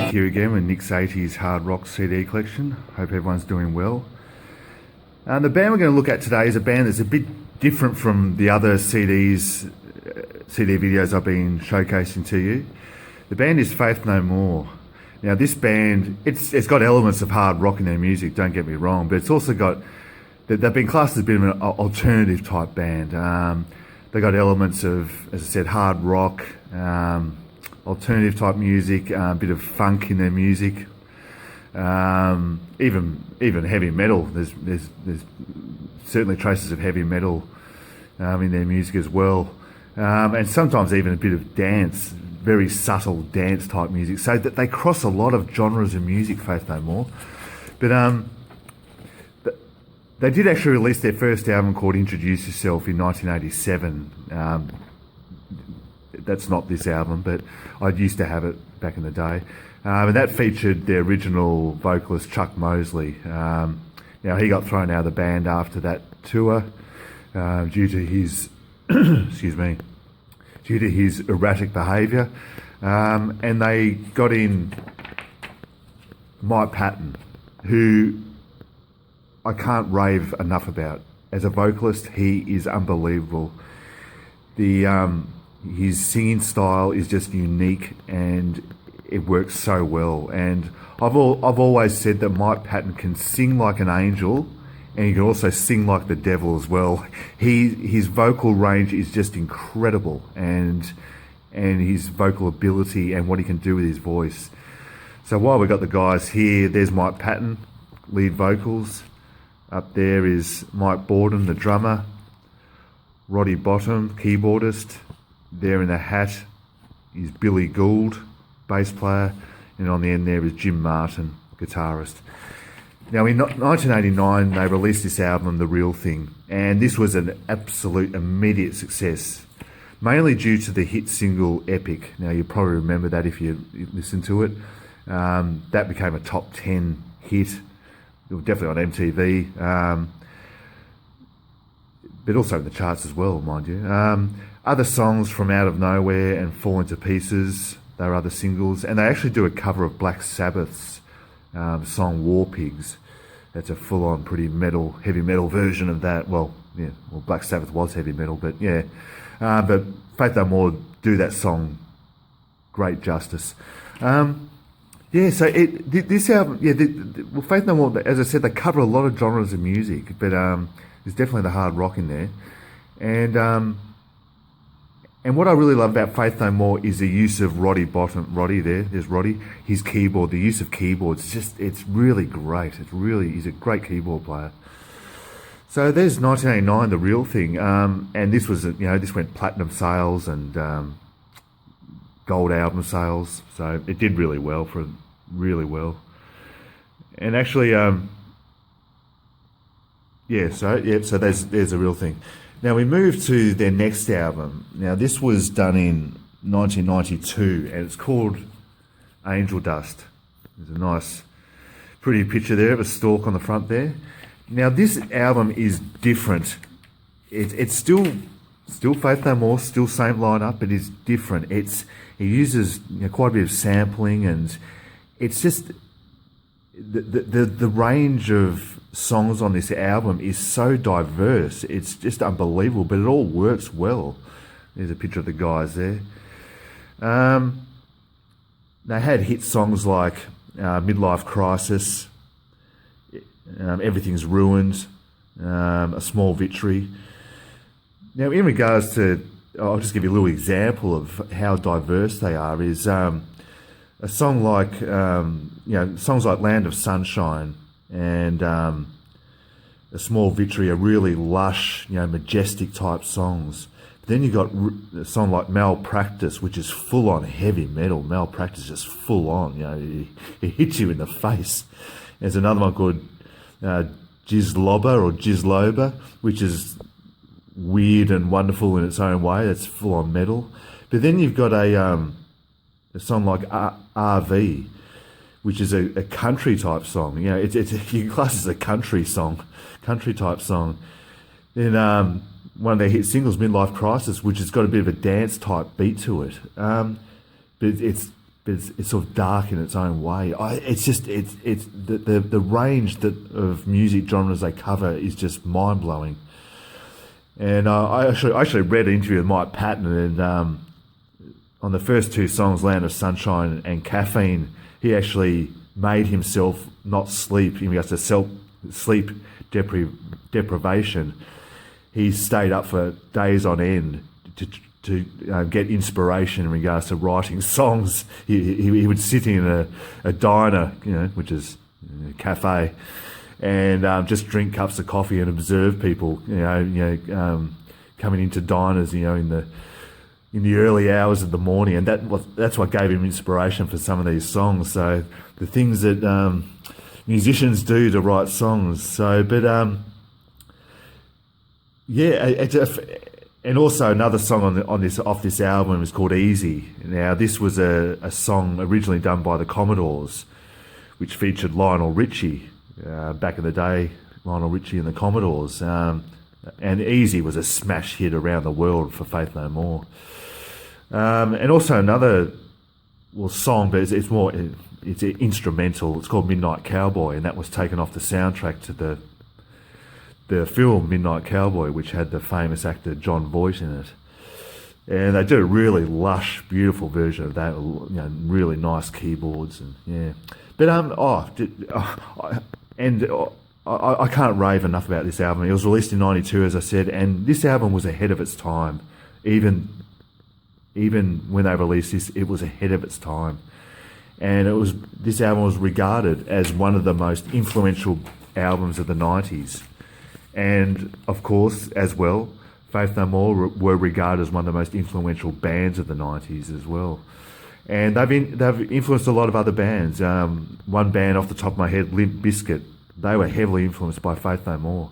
Nick here again with Nick's 80s hard rock CD collection. Hope everyone's doing well. The band we're going to look at today is a band that's a bit different from the other CD videos I've been showcasing to you. The band is Faith No More. Now this band, it's got elements of hard rock in their music, don't get me wrong, but it's also got, they've been classed as a bit of an alternative type band. They got elements of, as I said, hard rock, alternative type music, a bit of funk in their music, even heavy metal. There's certainly traces of heavy metal in their music as well, and sometimes even a bit of dance, very subtle dance type music. So that they cross a lot of genres of music, Faith No More. But they did actually release their first album called Introduce Yourself in 1987. That's not this album, but I used to have it back in the day. And that featured their original vocalist, Chuck Mosley. Now, he got thrown out of the band after that tour due to his, due to his erratic behaviour. And they got in Mike Patton, who I can't rave enough about. As a vocalist, he is unbelievable. His singing style is just unique and it works so well. And I've always said that Mike Patton can sing like an angel and he can also sing like the devil as well. His vocal range is just incredible, and his vocal ability and what he can do with his voice. So while we've got the guys here, there's Mike Patton, lead vocals. Up there is Mike Borden, the drummer. Roddy Bottom, keyboardist. There in the hat is Billy Gould, bass player, and on the end there is Jim Martin, guitarist. Now in 1989 they released this album, The Real Thing, and this was an absolute immediate success, mainly due to the hit single Epic. Now you probably remember that if you listen to it. That became a top 10 hit, definitely on MTV, but also in the charts as well, mind you. Other songs from Out of Nowhere and Fall Into Pieces, they were other singles, and they actually do a cover of Black Sabbath's song War Pigs. That's a full-on pretty metal, heavy metal version of that. Well, yeah, well, Black Sabbath was heavy metal, but yeah. But Faith No More do that song great justice. Yeah, so this album, yeah, well, Faith No More, as I said, they cover a lot of genres of music, but there's definitely the hard rock in there. And what I really love about Faith No More is the use of Roddy Bottom. There's Roddy. His keyboard, the use of keyboards, it's really great. He's a great keyboard player. So there's 1989, The Real Thing, and this was, this went platinum sales and gold album sales. So it did really well And actually, so there's The Real Thing. Now we move to their next album. Now this was done in 1992 and it's called Angel Dust. There's a nice, pretty picture there of a stalk on the front there. Now this album is different. It's still Faith No More, still same lineup, but it's different. It uses quite a bit of sampling, and it's just the range of songs on this album is so diverse. It's just unbelievable, but it all works well. There's a picture of the guys there. They had hit songs like Midlife Crisis, Everything's Ruined, A Small Victory. Now in regards to, I'll just give you a little example of how diverse they are, is a song like, songs like Land of Sunshine and A Small Victory are really lush, majestic type songs. But then you got a song like Malpractice, which is full on heavy metal. Malpractice is just full on, it hits you in the face. There's another one called Jizloba, which is weird and wonderful in its own way. That's full on metal. But then you've got a song like RV, which is a country type song. You can class it as a country type song. Then one of their hit singles, Midlife Crisis, which has got a bit of a dance type beat to it. But it's but it's sort of dark in its own way. It's the range of music genres they cover is just mind blowing. And I actually read an interview with Mike Patton, and on the first two songs, Land of Sunshine and Caffeine, he actually made himself not sleep in regards to sleep deprivation. He stayed up for days on end to get inspiration in regards to writing songs. He would sit in a diner, which is a cafe, and just drink cups of coffee and observe people, coming into diners, in the early hours of the morning, and that's what gave him inspiration for some of these songs. So the things that musicians do to write songs. So, but and also another song off this album is called Easy. Now this was a song originally done by the Commodores, which featured Lionel Richie back in the day. Lionel Richie and the Commodores, and Easy was a smash hit around the world for Faith No More. And also another song, but it's instrumental. It's called Midnight Cowboy, and that was taken off the soundtrack to the film Midnight Cowboy, which had the famous actor John Voight in it. And they did a really lush, beautiful version of that. Really nice keyboards and But I can't rave enough about this album. It was released in '92, as I said, and this album was ahead of its time. Even when they released this, it was ahead of its time. And this album was regarded as one of the most influential albums of the '90s. And of course, as well, Faith No More were regarded as one of the most influential bands of the '90s as well. And they've influenced a lot of other bands. One band off the top of my head, Limp Bizkit, they were heavily influenced by Faith No More.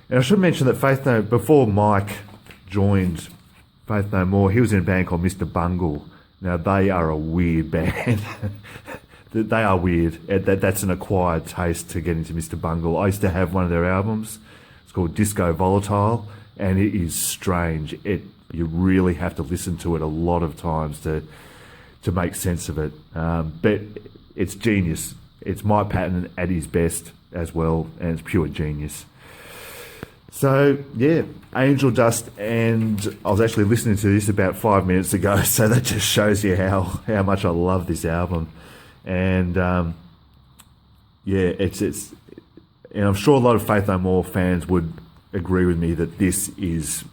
And I should mention that before Mike joined Faith No More, he was in a band called Mr. Bungle. Now they are a weird band. They are weird. That's an acquired taste to get into Mr. Bungle. I used to have one of their albums. It's called Disco Volatile, and it is strange. You really have to listen to it a lot of times to make sense of it. But it's genius. It's Mike Patton at his best as well, and it's pure genius. So, Angel Dust, and I was actually listening to this about 5 minutes ago, so that just shows you how much I love this album. And, it's and I'm sure a lot of Faith No More fans would agree with me that this is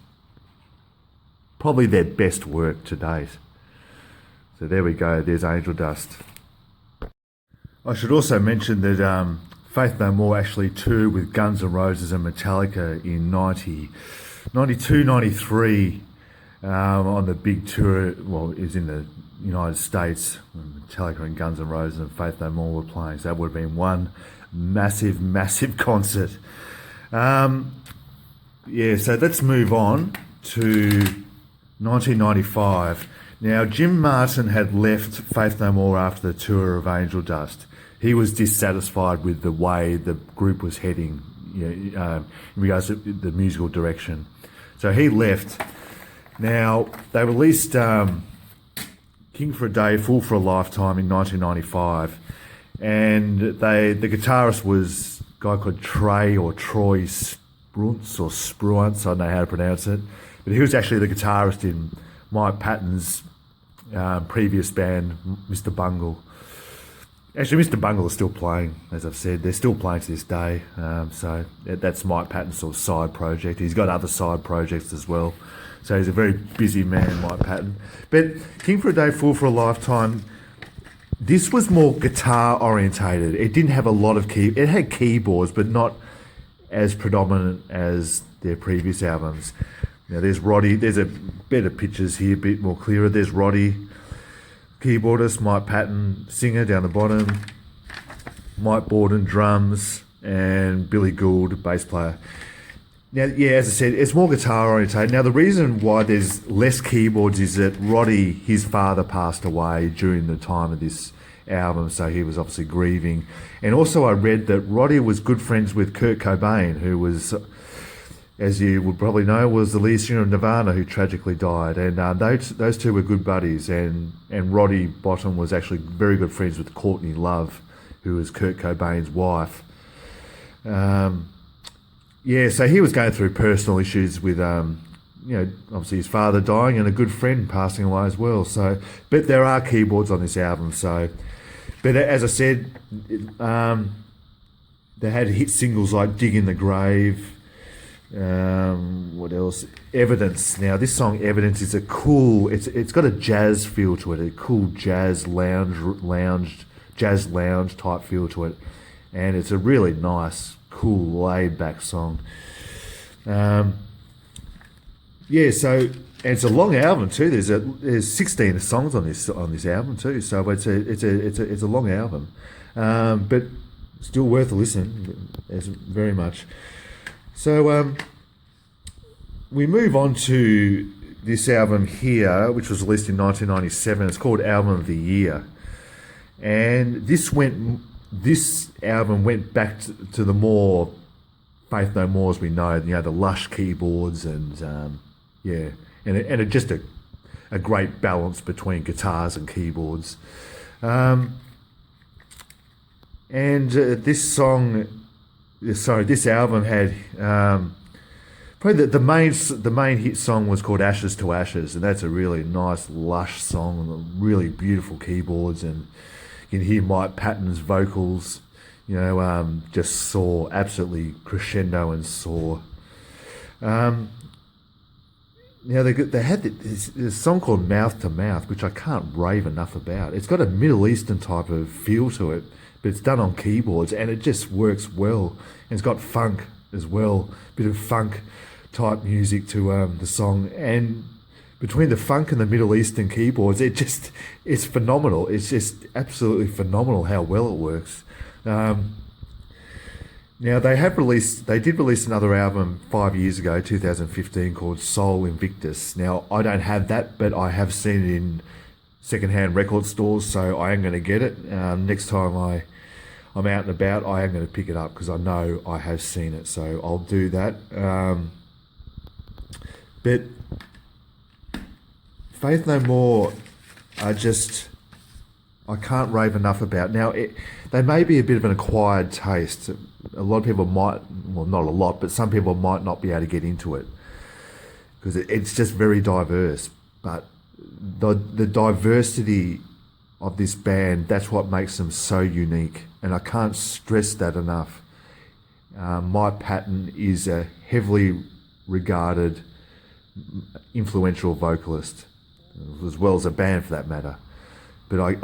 probably their best work to date. So there we go, there's Angel Dust. I should also mention that Faith No More actually toured with Guns N' Roses and Metallica in 92, 93 on the big tour. Well, it was in the United States when Metallica and Guns N' Roses and Faith No More were playing. So that would have been one massive, massive concert. So let's move on to 1995. Now, Jim Martin had left Faith No More after the tour of Angel Dust. He was dissatisfied with the way the group was heading in regards to the musical direction. So he left. Now, they released King for a Day, Fool for a Lifetime in 1995. And the guitarist was a guy called Trey or Troy Spruance or Spruance, I don't know how to pronounce it. But he was actually the guitarist in Mike Patton's previous band, Mr. Bungle. Actually, Mr. Bungle is still playing, as I've said. They're still playing to this day. So that's Mike Patton's sort of side project. He's got other side projects as well. So he's a very busy man, Mike Patton. But King for a Day, Fool for a Lifetime, this was more guitar orientated. It didn't have a lot of it had keyboards, but not as predominant as their previous albums. Now there's Roddy. There's a better pictures here, a bit more clearer. There's Roddy, keyboardist, Mike Patton, singer down the bottom, Mike Borden, drums, and Billy Gould, bass player. Now, as I said, it's more guitar orientated. Now, the reason why there's less keyboards is that Roddy, his father, passed away during the time of this album, so he was obviously grieving. And also I read that Roddy was good friends with Kurt Cobain, who was as you would probably know, was the lead singer of Nirvana, who tragically died. And those two were good buddies. And Roddy Bottum was actually very good friends with Courtney Love, who was Kurt Cobain's wife. Yeah, so he was going through personal issues with, obviously his father dying and a good friend passing away as well. So, but there are keyboards on this album. So, but as I said, they had hit singles like "Dig in the Grave." What else? "Evidence." Now, this song "Evidence" is a cool. It's got a jazz feel to it, a cool jazz lounge type feel to it, and it's a really nice, cool, laid back song. Yeah, so and it's a long album too. There's 16 songs on this album too. So it's a long album, but still worth a listen. It's very much. So we move on to this album here, which was released in 1997. It's called Album of the Year, and this album went back to the more Faith No More as we know. The lush keyboards and and just a great balance between guitars and keyboards. This album had probably the main hit song was called "Ashes to Ashes," and that's a really nice, lush song, really beautiful keyboards, and you can hear Mike Patton's vocals, just soar, absolutely crescendo and soar. They had this song called "Mouth to Mouth," which I can't rave enough about. It's got a Middle Eastern type of feel to it, but it's done on keyboards, and it just works well. And it's got funk as well, bit of funk type music to the song. And between the funk and the Middle Eastern keyboards, it's phenomenal. It's just absolutely phenomenal how well it works. Now they did release another album 5 years ago, 2015, called Soul Invictus. Now I don't have that, but I have seen it in secondhand record stores, so I am going to get it. Next time I'm out and about, I am going to pick it up because I know I have seen it, so I'll do that. But Faith No More are just, I can't rave enough about. Now, they may be a bit of an acquired taste. A lot of people might, well, not a lot, but some people might not be able to get into it because it's just very diverse. But the diversity of this band, that's what makes them so unique. And I can't stress that enough. Mike Patton is a heavily regarded, influential vocalist, as well as a band for that matter. But I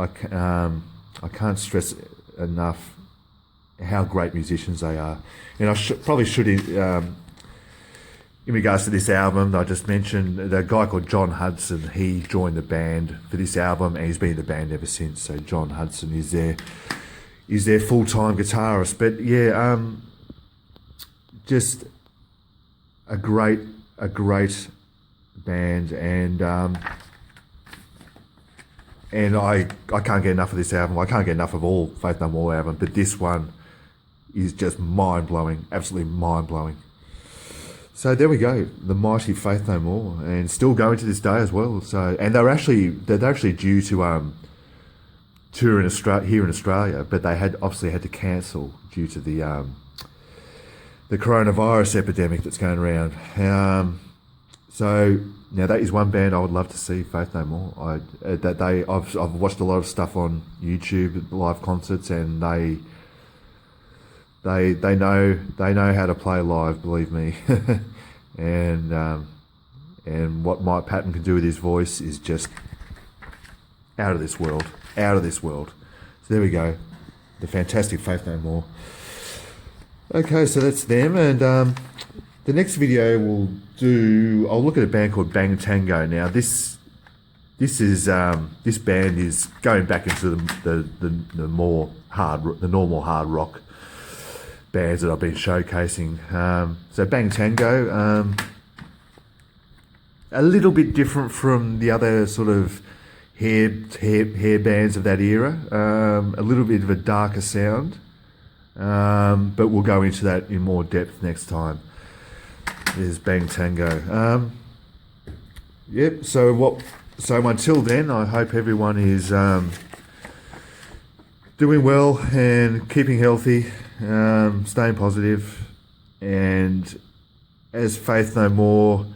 can't stress enough how great musicians they are. And I probably should, in regards to this album I just mentioned, the guy called John Hudson, he joined the band for this album and he's been in the band ever since. So John Hudson is their full-time guitarist. But yeah, just a great band, and I can't get enough of this album. I can't get enough of all Faith No More album, but this one is just mind-blowing, absolutely mind-blowing. So there we go, the mighty Faith No More, and still going to this day as well. So, and they're actually due to tour here in Australia, but they obviously had to cancel due to the coronavirus epidemic that's going around. So now that is one band I would love to see, Faith No More. I've watched a lot of stuff on YouTube, live concerts, and they know how to play live, believe me. and what Mike Patton can do with his voice is just out of this world. So there we go, the fantastic Faith No More. Okay, so that's them, and the next video I'll look at a band called Bang Tango. Now this band is going back into the normal hard rock bands that I've been showcasing. So Bang Tango, a little bit different from the other sort of hair bands of that era. A little bit of a darker sound, but we'll go into that in more depth next time. There's Bang Tango. Yep. So until then, I hope everyone is doing well and keeping healthy, staying positive, and as Faith No More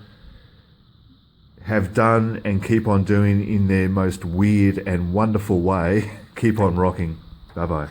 have done and keep on doing in their most weird and wonderful way, keep on rocking. Bye bye.